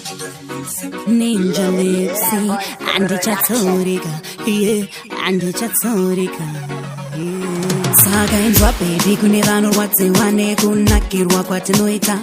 Ninja Lipsy, Andy Chatorika, yeah, Andy Chatorika. Saka enzwa baby kune vanorwadziwa nekunakirwa kwatinoita.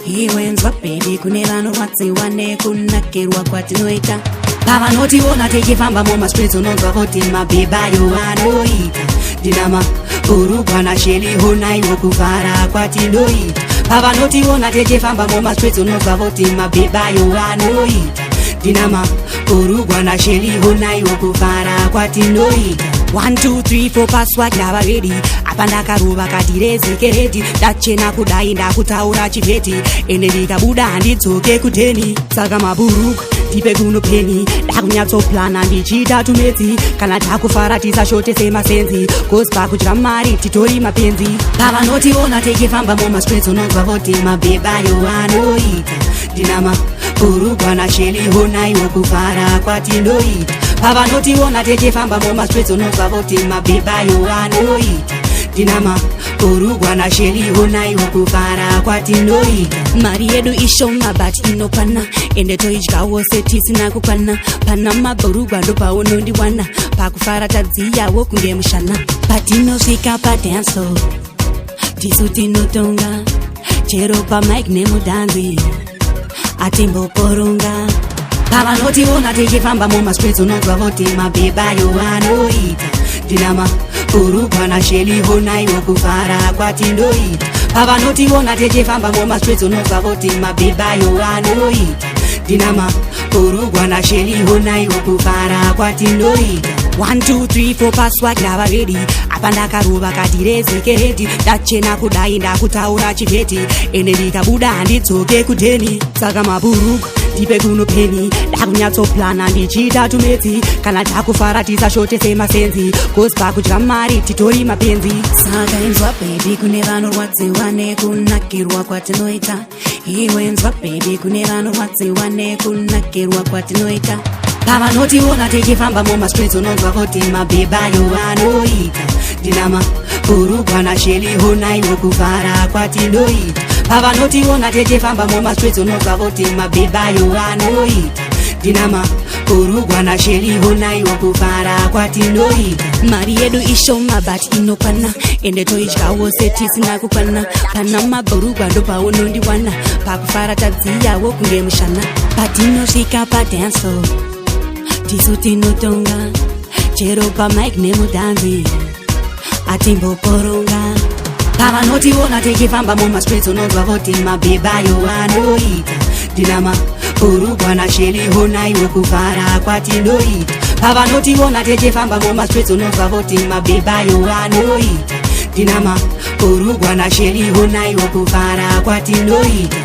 Iwe enzwa baby kune vanorwadziwa nekunakirwa kwatinoita. Pavanotiona tichifamba mumastreets unonzwa voti mabhebayo vanoita. Ndinama urugwa nasheli honaiwo kuvhara kwatinoita. Pavanotiona tichifamba mumastreets unonzwa voti mabhebayo vanoita. Ndinama urugwa nasheli honaiwo kuvhara kwatinoita. 1 2 3 4 password ndava ready. Apa ndakaruva katirezeke ready. Ndachena kudai ndakutaura chivheti. Ende ndikabuda handidzoke kuteni. Saka maburuku ndipe kuno peni. Ndakunyatsoplana ndichita tumedzi. Kana takufara tisashote semasenzi. Gospa kudya mari titori mapenzi. Pavanotiona tichifamba mumastreets unonzwa voti mabhebayo vanoita. Ndinama urugwa nasheli honaiwo kuvhara kwatinoita. Pavanotiona tichifamba mumastreets unonzwa voti mabhebayo vanoita. Ndinama urugwa nasheli honaiwo kuvhara kwatinoita. Mari yedu ishoma but inokwana. Ende toidyawo setisina kukwana. Pana maburugwa ndopaunondiwana. Pakufara tadziyawo kunge mushana. Patinosvika padance tisu tinotonga. Chero pamike nemudanzi atimboporonga. Pavanotiona tichifamba mumastreets unonzwa voti mabhebayo vanoita. Ndinama urugwa nasheli honaiwo kuvhara kwatinoita. Pavanotiona tichifamba mumastreets unonzwa voti mabhebayo vanoita. Ndinama urugwa nasheli honaiwo kuvhara kwatinoita. 1 2 3 4 password ndava ready. Apa ndakaruva katirezeke ready. Ndachena kudai ndakutaura chivheti. Ende ndikabuda handidzoke kuteni. Saka maburuku ndipe kuno peni. Ndakunyatsoplana ndichita tumedzi. Kana takufara tisashote semasenzi. Gospa kudya mari titori mapenzi. Saka enzwa baby kune vanorwadziwa nekunakirwa kwatinoita. Iwe enzwa baby kune vanorwadziwa nekunakirwa kwatinoita. Pavanotiona tichifamba mumastreets unonzwa voti mabhebayo vanoita. Ndinama urugwa nasheli honaiwo kuvhara kwatinoita. Pavanotiona tichifamba mumastreets unonzwa voti mabhebayo vanoita. Ndinama urugwa nasheli honaiwo kuvhara kwatinoita. Mari yedu ishoma but inokwana. Ende toidyawo setisina kukwana. Pana maburugwa ndopaunondiwana. Pakufara tadziyawo kunge mushana. Patinosvika padance tisu tinotonga. Chero pamike nemudanzi atimboporonga. Pavanotiona tichifamba mumastreets unonzwa voti mabhebayo vanoita. Ndinama urugwa nasheli honaiwo kuvhara kwatinoita. Pavanotiona tichifamba mumastreets unonzwa voti mabhebayo vanoita. Ndinama urugwa nasheli honaiwo kuvhara kwatinoita.